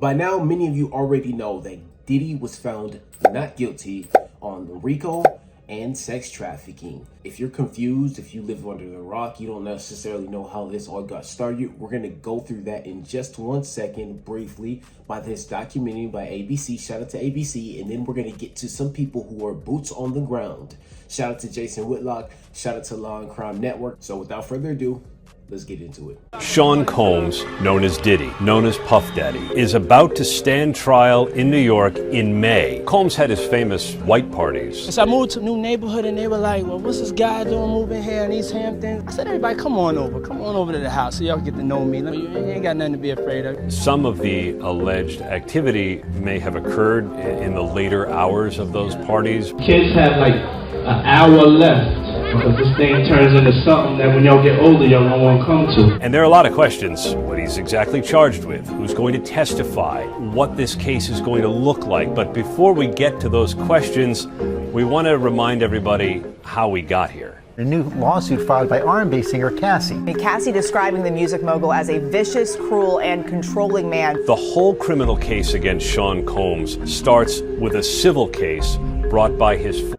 By now, many of you already know that Diddy was found not guilty on RICO and sex trafficking. If you're confused, if you live under the rock, you don't necessarily know how this all got started, we're going to go through that in just 1 second briefly by this documentary by ABC. Shout out to ABC. And then we're going to get to some people who are boots on the ground. Shout out to Jason Whitlock. Shout out to Law and Crime Network. So without further ado, let's get into it. Sean Combs, known as Diddy, known as Puff Daddy, is about to stand trial in New York in May. Combs had his famous white parties. So I moved to a new neighborhood and they were like, well, what's this guy doing moving here in East Hampton? I said, everybody, come on over to the house so y'all can get to know me. You ain't got nothing to be afraid of. Some of the alleged activity may have occurred in the later hours of those parties. Kids have like an hour left. Because this thing turns into something that when y'all get older, y'all don't want to come to. And there are a lot of questions. What he's exactly charged with, who's going to testify, what this case is going to look like. But before we get to those questions, we want to remind everybody how we got here. A new lawsuit filed by R&B singer Cassie. Cassie describing the music mogul as a vicious, cruel, and controlling man. The whole criminal case against Sean Combs starts with a civil case brought by his...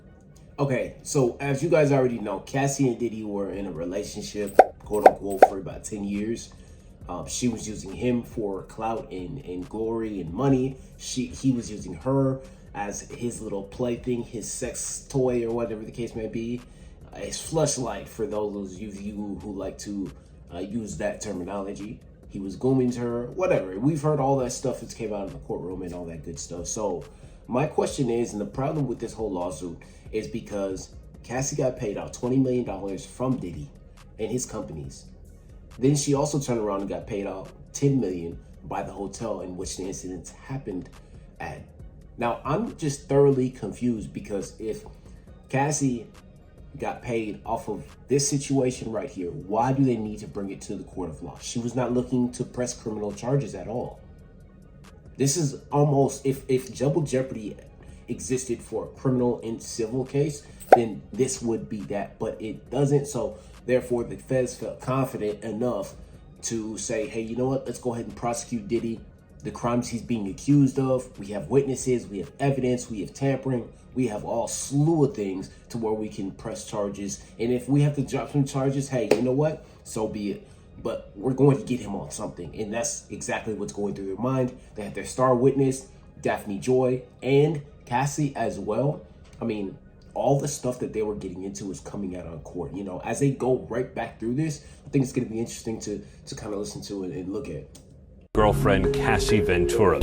Okay, so as you guys already know, Cassie and Diddy were in a relationship, quote unquote, for about 10 years. She was using him for clout and glory and money. He was using her as his little plaything, his sex toy, or whatever the case may be. His fleshlight, for those of you who like to use that terminology. He was grooming her, whatever. We've heard all that stuff that's came out of the courtroom and all that good stuff. So my question is, and the problem with this whole lawsuit is because Cassie got paid out $20 million from Diddy and his companies. Then she also turned around and got paid out $10 million by the hotel in which the incidents happened at. Now, I'm just thoroughly confused because if Cassie got paid off of this situation right here, why do they need to bring it to the court of law? She was not looking to press criminal charges at all. This is almost, if double jeopardy existed for a criminal and civil case, then this would be that, but it doesn't. So therefore the feds felt confident enough to say, hey, you know what, let's go ahead and prosecute Diddy. The crimes he's being accused of, we have witnesses, we have evidence, we have tampering, we have all slew of things to where we can press charges. And if we have to drop some charges, hey, you know what, so be it. But we're going to get him on something, and that's exactly what's going through their mind. They have their star witness, Daphne Joy, and Cassie as well. I mean, all the stuff that they were getting into is coming out on court. You know, as they go right back through this, I think it's going to be interesting to kind of listen to and look at. Girlfriend Cassie Ventura,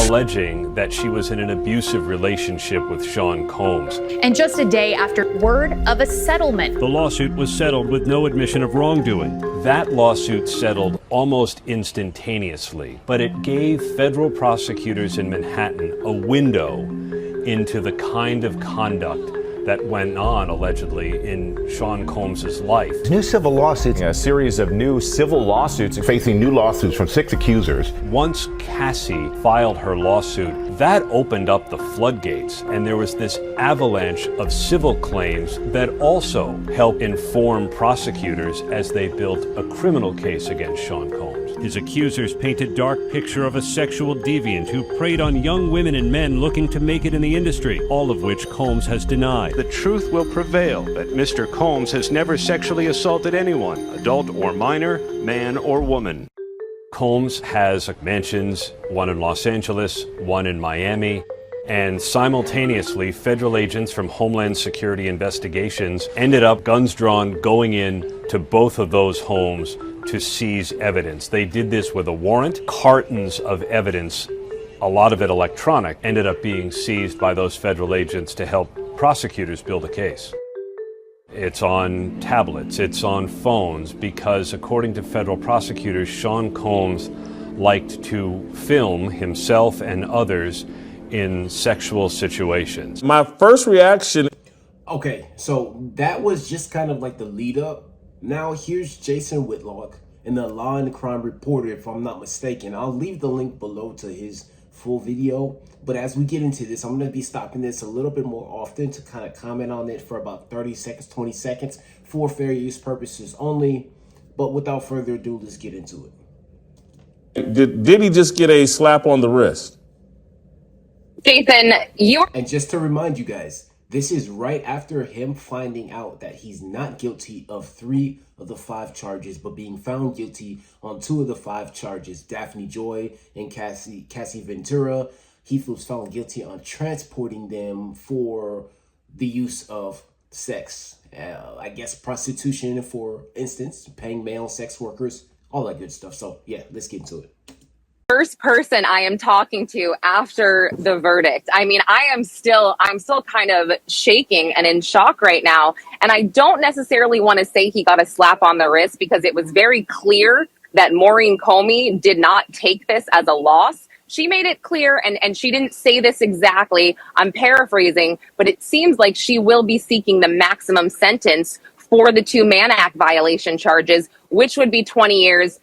alleging that she was in an abusive relationship with Sean Combs. And just a day after word of a settlement. The lawsuit was settled with no admission of wrongdoing. That lawsuit settled almost instantaneously, but it gave federal prosecutors in Manhattan a window into the kind of conduct that went on, allegedly, in Sean Combs' life. New civil lawsuits. A series of new civil lawsuits. Facing new lawsuits from 6 accusers. Once Cassie filed her lawsuit, that opened up the floodgates, and there was this avalanche of civil claims that also helped inform prosecutors as they built a criminal case against Sean Combs. His accusers paint a dark picture of a sexual deviant who preyed on young women and men looking to make it in the industry, all of which Combs has denied. The truth will prevail that Mr. Combs has never sexually assaulted anyone, adult or minor, man or woman. Combs has mansions, one in Los Angeles, one in Miami, and simultaneously federal agents from Homeland Security investigations ended up, guns drawn, going in to both of those homes to seize evidence. They did this with a warrant. Cartons of evidence, a lot of it electronic, ended up being seized by those federal agents to help prosecutors build a case. It's on tablets, it's on phones, because according to federal prosecutors, Sean Combs liked to film himself and others in sexual situations. My first reaction... Okay, so that was just kind of like the lead up. Now here's Jason Whitlock and the Law and Crime Reporter, if I'm not mistaken. I'll leave the link below to his full video. But as we get into this, I'm going to be stopping this a little bit more often to kind of comment on it for about 30 seconds, 20 seconds for fair use purposes only. But without further ado, let's get into it. Did he just get a slap on the wrist? Jason, And just to remind you guys, this is right after him finding out that he's not guilty of 3 of the 5 charges, but being found guilty on 2 of the 5 charges. Daphne Joy and Cassie Ventura. He was found guilty on transporting them for the use of sex. I guess prostitution, for instance, paying male sex workers, all that good stuff. So yeah, let's get into it. first person I am talking to after the verdict. I mean, I'm still kind of shaking and in shock right now. And I don't necessarily want to say he got a slap on the wrist, because it was very clear that Maureen Comey did not take this as a loss. She made it clear, and she didn't say this exactly. I'm paraphrasing, but it seems like she will be seeking the maximum sentence for the 2 Mann Act violation charges, which would be 20 years.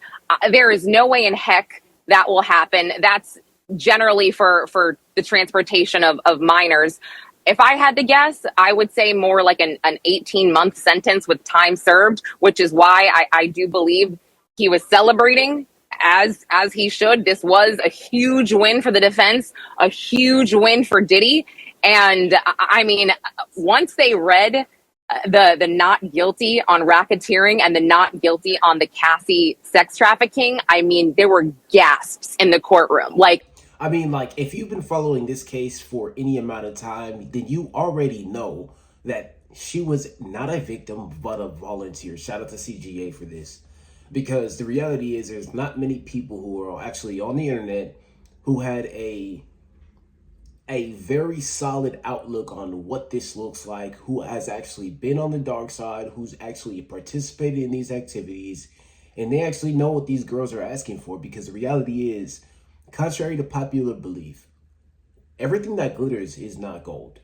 There is no way in heck that will happen. That's generally for the transportation of minors. If I had to guess, I would say more like an 18-month sentence with time served, which is why I do believe he was celebrating as he should. This was a huge win for the defense, a huge win for Diddy. And I mean, once they read the not guilty on racketeering and the not guilty on the Cassie sex trafficking, I mean, there were gasps in the courtroom. I mean, if you've been following this case for any amount of time, then you already know that she was not a victim, but a volunteer. Shout out to CGA for this. Because the reality is there's not many people who are actually on the internet who had a very solid outlook on what this looks like, who has actually been on the dark side, who's actually participated in these activities, and they actually know what these girls are asking for. Because the reality is, contrary to popular belief, everything that glitters is not gold.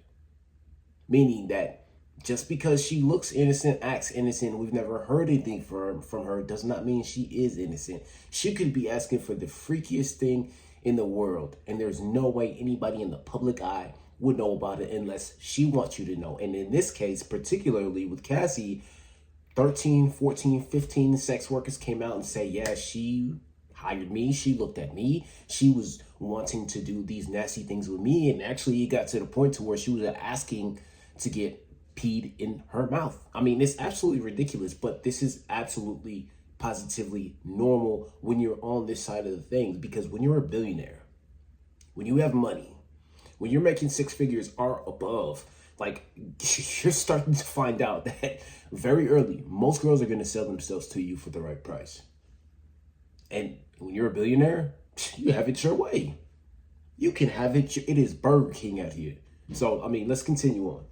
Meaning that just because she looks innocent, acts innocent, we've never heard anything from her, does not mean she is innocent. She could be asking for the freakiest thing in the world, and there's no way anybody in the public eye would know about it unless she wants you to know. And in this case, particularly with Cassie, 13, 14, 15 sex workers came out and say, yeah, she hired me, she looked at me, she was wanting to do these nasty things with me, and actually it got to the point to where she was asking to get peed in her mouth. I mean, it's absolutely ridiculous, but this is absolutely positively normal when you're on this side of the things. Because when you're a billionaire, when you have money, when you're making 6 figures or above, you're starting to find out that very early, most girls are going to sell themselves to you for the right price. And when you're a billionaire, you have it your way. You can have it. It is Burger King out here. So, I mean, let's continue on.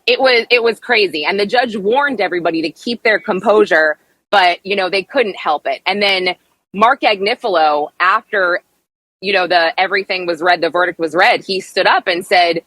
It was crazy. And the judge warned everybody to keep their composure, but, they couldn't help it. And then Mark Agnifilo, after, everything was read, the verdict was read, he stood up and said,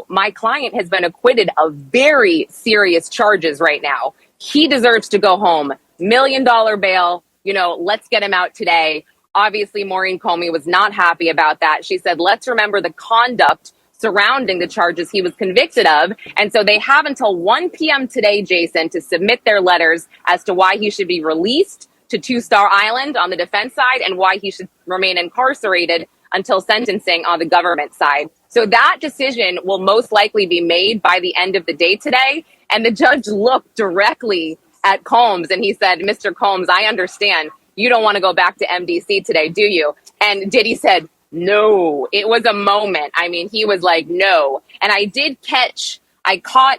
my client has been acquitted of very serious charges right now. He deserves to go home. $1 million bail. Let's get him out today. Obviously, Maureen Comey was not happy about that. She said, let's remember the conduct surrounding the charges he was convicted of. And so they have until 1 p.m. today, Jason, to submit their letters as to why he should be released to 2-Star Island on the defense side and why he should remain incarcerated until sentencing on the government side. So that decision will most likely be made by the end of the day today. And the judge looked directly at Combs and he said, Mr. Combs, I understand you don't want to go back to MDC today, do you? And Diddy said, no. It was a moment. I mean, he was like, no. And I caught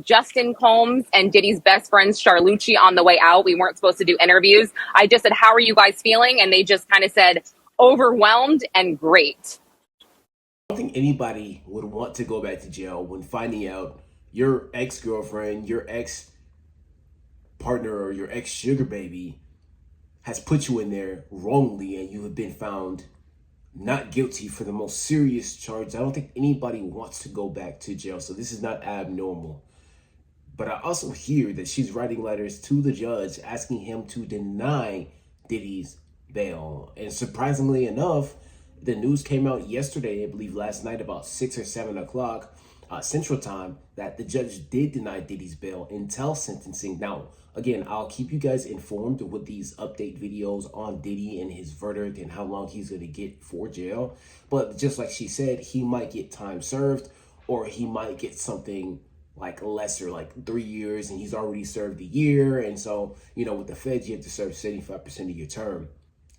Justin Combs and Diddy's best friend, Charlucci, on the way out. We weren't supposed to do interviews. I just said, how are you guys feeling? And they just kind of said, overwhelmed and great. I don't think anybody would want to go back to jail when finding out your ex-girlfriend, your ex-partner, or your ex-sugar baby has put you in there wrongly and you have been found not guilty for the most serious charge. I don't think anybody wants to go back to jail. So this is not abnormal. But I also hear that she's writing letters to the judge asking him to deny Diddy's bail. And surprisingly enough, the news came out yesterday, I believe last night, about 6 or 7 o'clock, Central Time, that the judge did deny Diddy's bail until sentencing. Now, again, I'll keep you guys informed with these update videos on Diddy and his verdict and how long he's going to get for jail. But just like she said, he might get time served, or he might get something like lesser, like 3 years, and he's already served a year. And so, with the feds, you have to serve 75% of your term.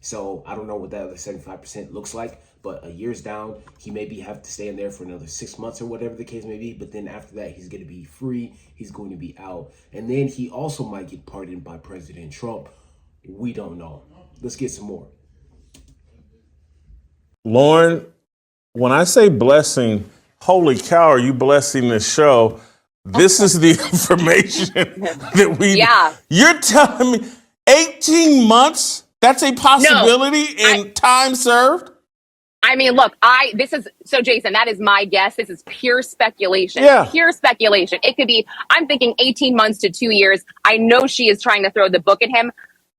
So I don't know what that other 75% looks like, but a year's down, he maybe have to stay in there for another 6 months or whatever the case may be. But then after that, he's going to be free. He's going to be out. And then he also might get pardoned by President Trump. We don't know. Let's get some more. Lauren, when I say blessing, holy cow, are you blessing this show? This is the information that we... Yeah. You're telling me 18 months? That's a possibility in time served? I mean, look, so Jason, that is my guess. This is pure speculation. Yeah. Pure speculation. It could be, I'm thinking 18 months to 2 years. I know she is trying to throw the book at him.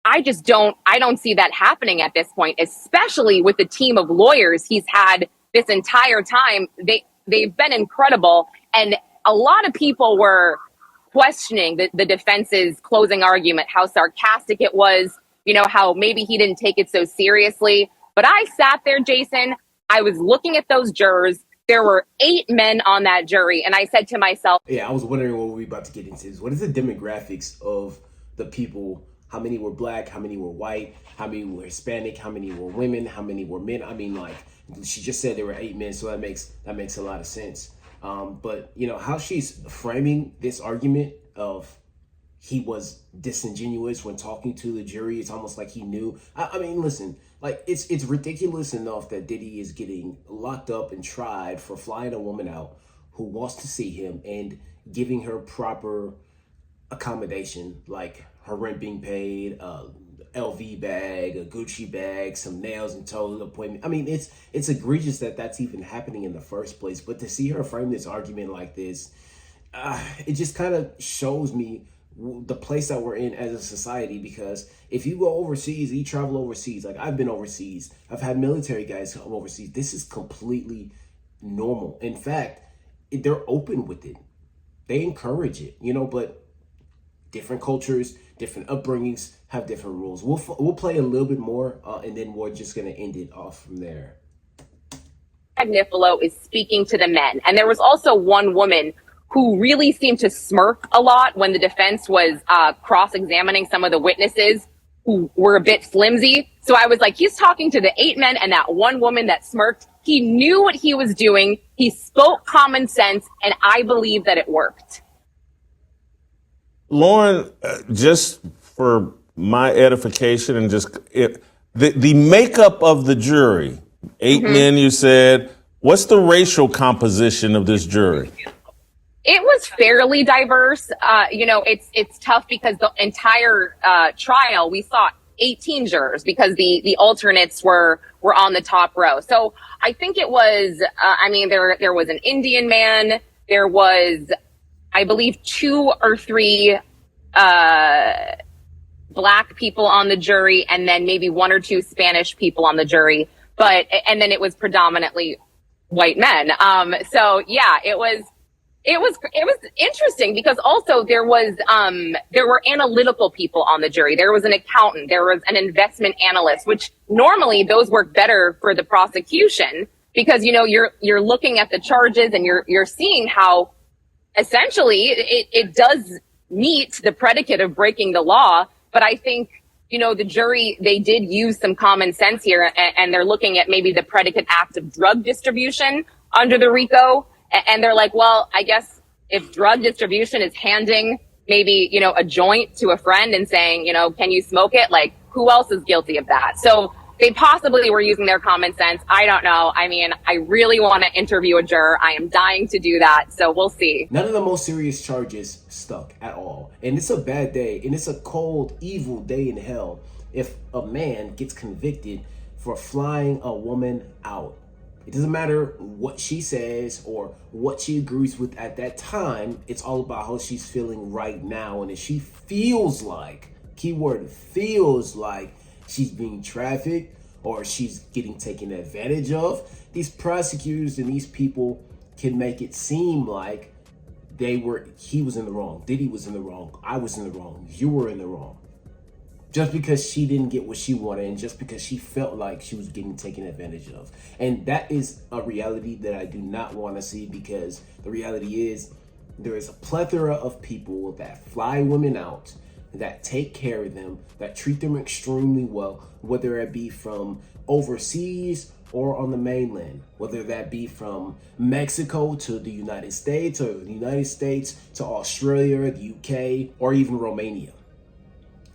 I don't see that happening at this point, especially with the team of lawyers he's had this entire time. They've been incredible. And a lot of people were questioning the defense's closing argument, how sarcastic it was, how maybe he didn't take it so seriously. But I sat there, Jason, I was looking at those jurors. There were 8 men on that jury. And I said to myself, yeah, I was wondering what we were about to get into. What is the demographics of the people? How many were black? How many were white? How many were Hispanic? How many were women? How many were men? I mean, like, she just said there were 8 men, so that makes a lot of sense. But how she's framing this argument of he was disingenuous when talking to the jury, it's almost like he knew. I mean, listen, like, it's ridiculous enough that Diddy is getting locked up and tried for flying a woman out who wants to see him and giving her proper accommodation, like her rent being paid, LV bag, a Gucci bag, some nails and toes appointment. I mean, it's egregious that that's even happening in the first place. But to see her frame this argument like this, it just kind of shows me the place that we're in as a society. Because if you go overseas, you travel overseas, like I've been overseas, I've had military guys come overseas, this is completely normal. In fact, they're open with it. They encourage it, but different cultures, different upbringings have different rules. We'll play a little bit more, and then we're just going to end it off from there. Agnifilo is speaking to the men. And there was also one woman who really seemed to smirk a lot when the defense was cross-examining some of the witnesses who were a bit flimsy. So I was like, he's talking to the 8 men and that one woman that smirked. He knew what he was doing. He spoke common sense, and I believe that it worked. Lauren, just for my edification and the makeup of the jury, 8 men, you said. What's the racial composition of this jury? It was fairly diverse. It's tough because the entire trial, we saw 18 jurors because the alternates were on the top row. So I think it was, there was an Indian man. There was, I believe, 2 or 3 black people on the jury, and then maybe 1 or 2 Spanish people on the jury. And then it was predominantly white men. So yeah, it was interesting because also there were analytical people on the jury. There was an accountant, there was an investment analyst, which normally those work better for the prosecution because you're looking at the charges and you're seeing how essentially it does meet the predicate of breaking the law. But I think the jury, they did use some common sense here, and they're looking at maybe the predicate act of drug distribution under the RICO. And they're like, well, I guess if drug distribution is handing maybe, a joint to a friend and saying, can you smoke it? Like, who else is guilty of that? So they possibly were using their common sense. I don't know. I mean, I really want to interview a juror. I am dying to do that. So we'll see. None of the most serious charges stuck at all. And it's a bad day. And it's a cold, evil day in hell if a man gets convicted for flying a woman out. It doesn't matter what she says or what she agrees with at that time. It's all about how she's feeling right now. And if she feels like, keyword, feels like she's being trafficked or she's getting taken advantage of, these prosecutors and these people can make it seem like he was in the wrong, Diddy was in the wrong, I was in the wrong, you were in the wrong. Just because she didn't get what she wanted and just because she felt like she was getting taken advantage of. And that is a reality that I do not want to see, because the reality is there is a plethora of people that fly women out, that take care of them, that treat them extremely well, whether it be from overseas or on the mainland, whether that be from Mexico to the United States, or the United States to Australia, the UK, or even Romania.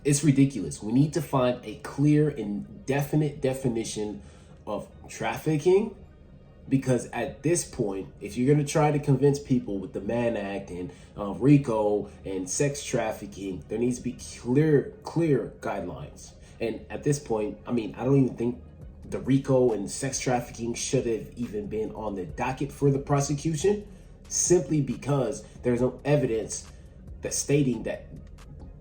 It's ridiculous. We need to find a clear and definite definition of trafficking, because at this point, if you're going to try to convince people with the Mann Act and RICO and sex trafficking, there needs to be clear guidelines. And at this point, I mean, I don't even think the RICO and sex trafficking should have even been on the docket for the prosecution, simply because there's no evidence that's stating that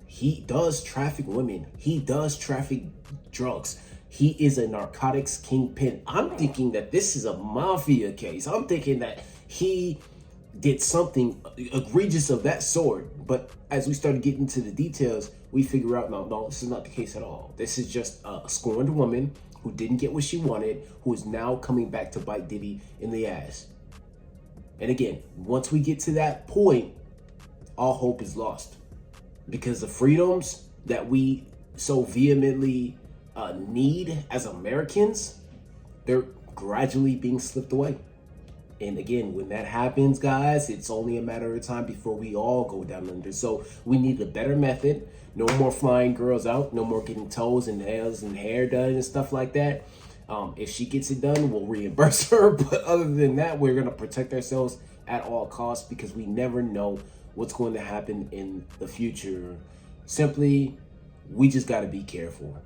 he does traffic women, he does traffic drugs, he is a narcotics kingpin. I'm thinking that this is a mafia case. I'm thinking that he did something egregious of that sort. But as we started getting into the details, we figure out, no, this is not the case at all. This is just a scorned woman who didn't get what she wanted, who is now coming back to bite Diddy in the ass. And again, once we get to that point, all hope is lost, because the freedoms that we so vehemently need as Americans, they're gradually being slipped away. And again, when that happens, guys, it's only a matter of time before we all go down under. So we need a better method. No more flying girls out, no more getting toes and nails and hair done and stuff like that. If she gets it done, we'll reimburse her. But other than that, we're going to protect ourselves at all costs, because we never know what's going to happen in the future. Simply, we just got to be careful.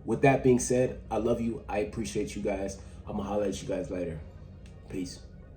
With that being said, I love you. I appreciate you guys. I'm going to holler at you guys later. Peace.